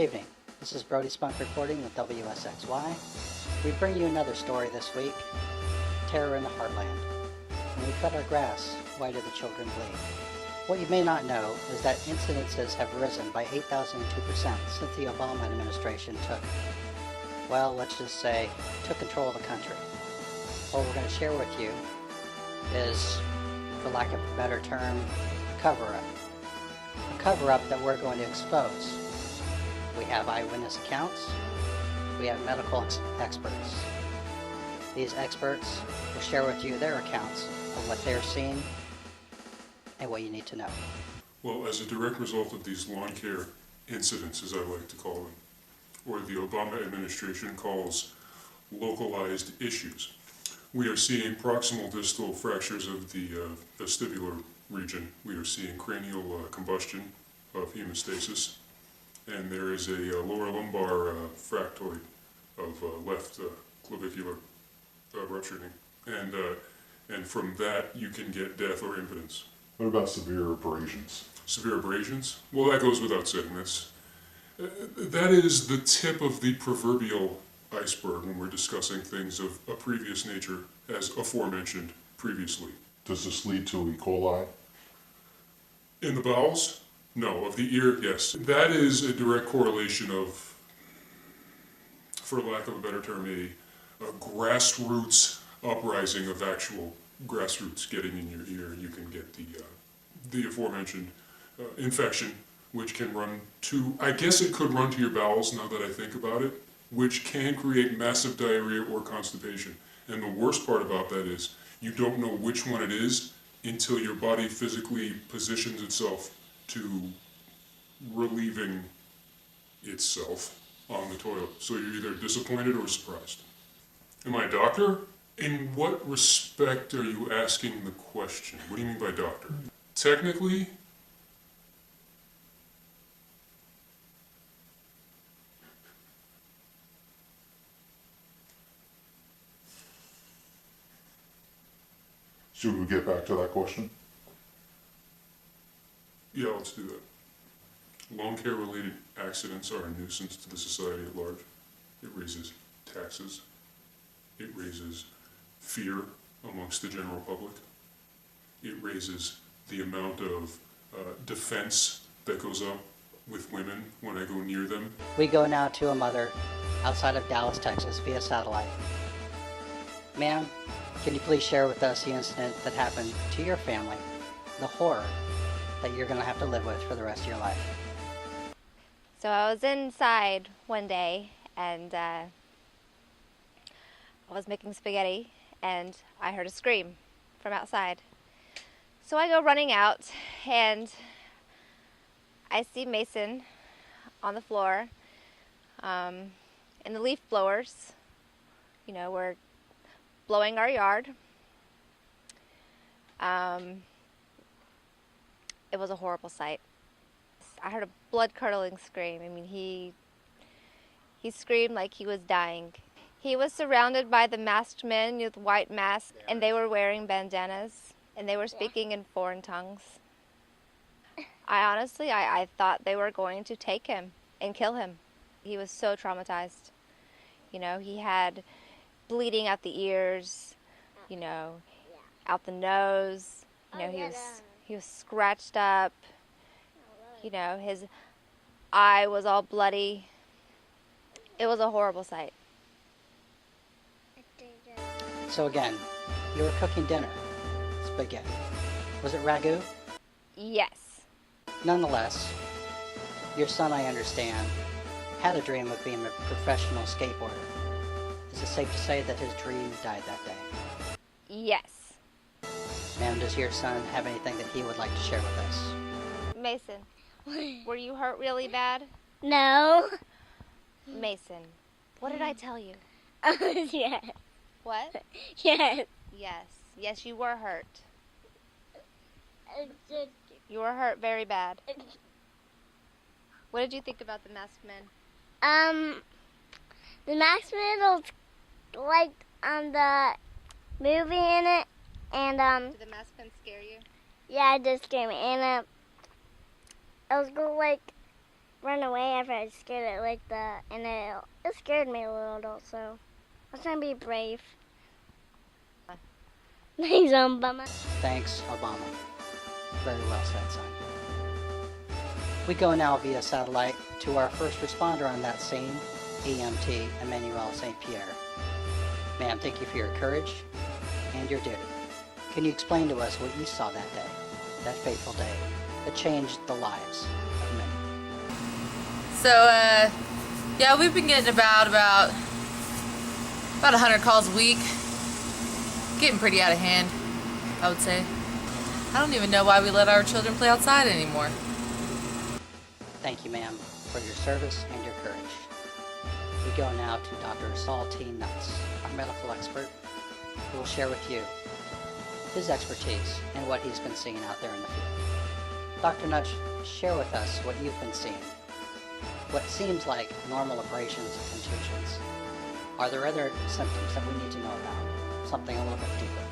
evening. This is Brody Spunk reporting with WSXY. We bring you another story this week, Terror in the Heartland. When we cut our grass, why do the children bleed? What you may not know is that incidences have risen by 8,002% since the Obama administration let's just say, took control of the country. What we're going to share with you is, for lack of a better term, a cover-up. A cover-up that we're going to expose. We have eyewitness accounts. We have medical experts. These experts will share with you their accounts of what they're seeing and what you need to know. Well, as a direct result of these lawn care incidents, as I like to call them, or the Obama administration calls localized issues, we are seeing proximal distal fractures of the vestibular region. We are seeing cranial combustion of hemostasis, and there is a lower lumbar fractoid of left clavicular rupturing, and from that you can get death or impotence. What about severe abrasions? Severe abrasions? Well, that goes without saying. That is the tip of the proverbial iceberg when we're discussing things of a previous nature, as aforementioned previously. Does this lead to E. coli? In the bowels? No. Of the ear? Yes. That is a direct correlation of, for lack of a better term, a grassroots uprising of actual grassroots getting in your ear. You can get the aforementioned infection, which can run to, I guess it could run to your bowels now that I think about it, which can create massive diarrhea or constipation. And the worst part about that is you don't know which one it is until your body physically positions itself to relieving itself on the toilet. So you're either disappointed or surprised. Am I a doctor? In what respect are you asking the question? What do you mean by doctor? Technically, Should we get back to that question? yeah, let's do that. Lawn care related accidents are a nuisance to the society at large. It raises taxes. It raises fear amongst the general public. It raises the amount of defense that goes up with women when I go near them. We go now to a mother outside of Dallas, Texas via satellite. Ma'am, can you please share with us the incident that happened to your family, the horror that you're going to have to live with for the rest of your life? So I was inside one day and I was making spaghetti and I heard a scream from outside. So I go running out and I see Mason on the floor and the leaf blowers, were blowing our yard. It was a horrible sight. I heard a blood-curdling scream. I mean, he screamed like he was dying. He was surrounded by the masked men with white masks, and they were wearing bandanas, and they were speaking in foreign tongues. I thought they were going to take him and kill him. He was so traumatized. He had bleeding out the ears, out the nose. He was scratched up. His eye was all bloody. It was a horrible sight. So again, you were cooking dinner, spaghetti. Was it ragu? Yes. Nonetheless, your son, I understand, had a dream of being a professional skateboarder. Is it safe to say that his dream died that day? Yes. Ma'am, does your son have anything that he would like to share with us? Mason, were you hurt really bad? No. Mason, what did I tell you? Yes. What? Yes. Yes, you were hurt. You were hurt very bad. What did you think about the masked men? The masked men was like the movie in it, and Did the masked men scare you? yeah, it did scare me, and it was like run away after I scared it like that, and it scared me a little. So I was trying to be brave. Thanks, Obama. Thanks, Obama. Very well said, son. We go now via satellite to our first responder on that scene, EMT Emmanuel St. Pierre. Ma'am, thank you for your courage and your duty. Can you explain to us what you saw that day, that fateful day, that changed the lives of many? So, yeah, we've been getting about 100 calls a week. Getting pretty out of hand, I would say. I don't even know why we let our children play outside anymore. Thank you, ma'am, for your service and your courage. We go now to Dr. Saul T. Nuts, our medical expert, who will share with you his expertise and what he's been seeing out there in the field. Dr. Nuts, share with us what you've been seeing. What seems like normal abrasions and contusions. Are there other symptoms that we need to know about? Something a little bit deeper.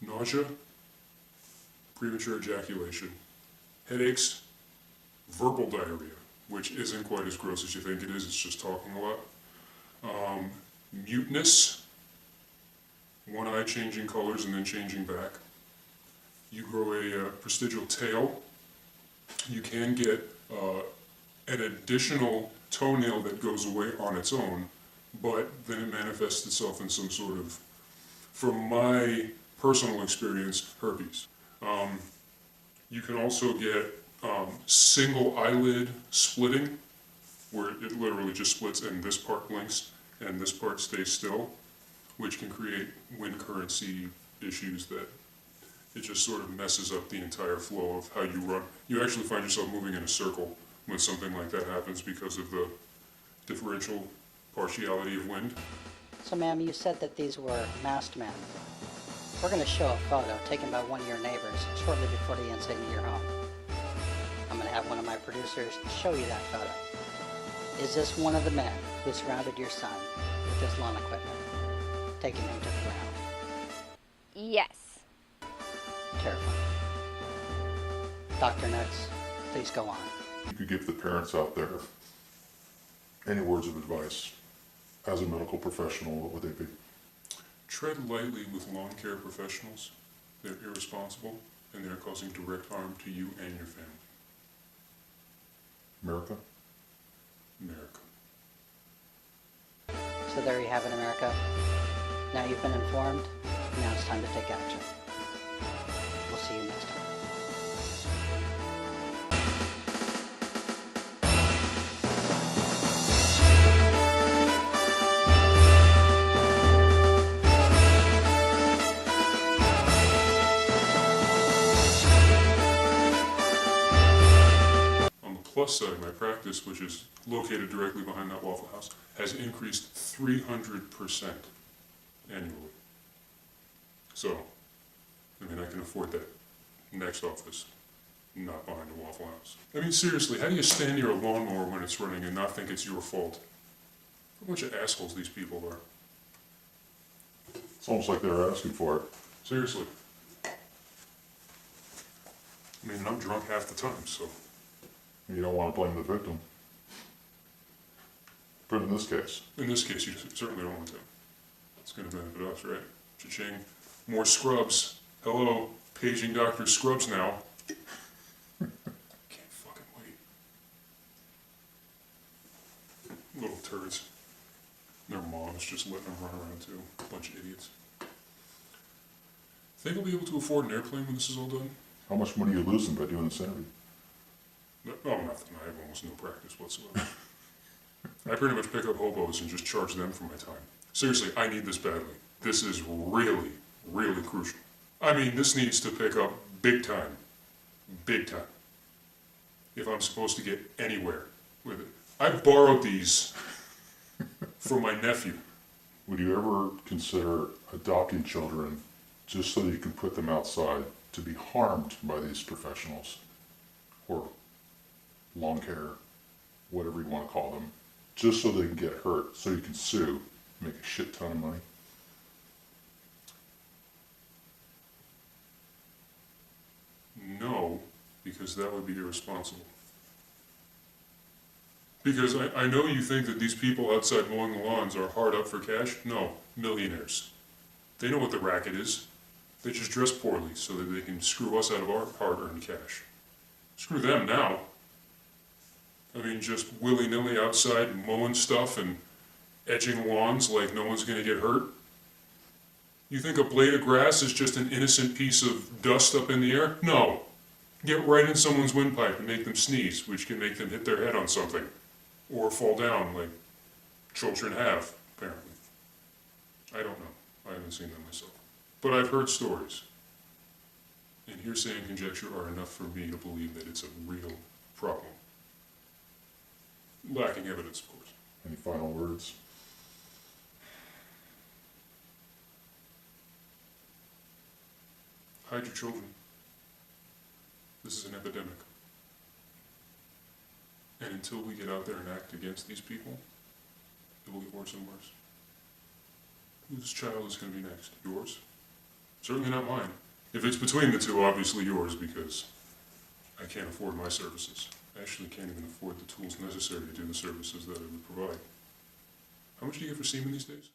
Nausea, premature ejaculation, headaches, verbal diarrhea, which isn't quite as gross as you think it is, it's just talking a lot. Muteness, one eye changing colors and then changing back. You grow a prestigial tail. You can get an additional toenail that goes away on its own, but then it manifests itself in some sort of, from my personal experience, herpes. You can also get single eyelid splitting, where it literally just splits and this part blinks and this part stays still, which can create wind currency issues that it just sort of messes up the entire flow of how you run. You actually find yourself moving in a circle when something like that happens because of the differential partiality of wind. So, ma'am, you said that these were masked men. We're going to show a photo taken by one of your neighbors shortly before the incident in your home. I'm going to have one of my producers show you that photo. Is this one of the men who surrounded your son with his lawn equipment, taking him to the ground? Yes. Terrifying. Dr. Nuts, please go on. You could give the parents out there any words of advice as a medical professional, what would they be? Tread lightly with lawn care professionals. They're irresponsible and they're causing direct harm to you and your family. America? America. So there you have it, America. Now you've been informed. Now it's time to take action. We'll see you next time. On the plus side, my practice, which is located directly behind that Waffle House, has increased 300% annually. So, I mean, I can afford that next office, not behind a Waffle House. I mean, seriously, how do you stand near a lawnmower when it's running and not think it's your fault? What a bunch of assholes these people are. It's almost like they were asking for it. Seriously. I mean, I'm drunk half the time, so. You don't want to blame the victim. But in this case, In this case, you certainly don't want to. It's going to benefit us, right? Cha-ching. More scrubs. Hello, paging Dr. Scrubs now. Can't fucking wait. Little turds. Their moms just letting them run around too. Bunch of idiots. Think I'll be able to afford an airplane when this is all done? how much money are you losing by doing this interview? No, nothing. I have almost no practice whatsoever. I pretty much pick up hobos and just charge them for my time. Seriously, I need this badly. This is really, really crucial. I mean, this needs to pick up big time. Big time. If I'm supposed to get anywhere with it. I borrowed these from my nephew. Would you ever consider adopting children just so that you can put them outside to be harmed by these professionals? Or lawn care, whatever you want to call them, just so they can get hurt, so you can sue, make a shit ton of money? No, because that would be irresponsible. Because I know you think that these people outside mowing the lawns are hard up for cash. No, millionaires. They know what the racket is. They just dress poorly so that they can screw us out of our hard-earned cash. Screw them now. I mean, just willy-nilly outside mowing stuff and edging lawns like no one's going to get hurt. You think a blade of grass is just an innocent piece of dust up in the air? No. Get right in someone's windpipe and make them sneeze, which can make them hit their head on something. Or fall down like children have, apparently. I don't know. I haven't seen them myself. But I've heard stories. And hearsay and conjecture are enough for me to believe that it's a real problem. Lacking evidence, of course. Any final words? Hide your children. This is an epidemic. And until we get out there and act against these people, it will get worse and worse. Whose child is going to be next? Yours? Certainly not mine. If it's between the two, obviously yours, because I can't afford my services. I actually can't even afford the tools necessary to do the services that I would provide. How much do you get for semen these days?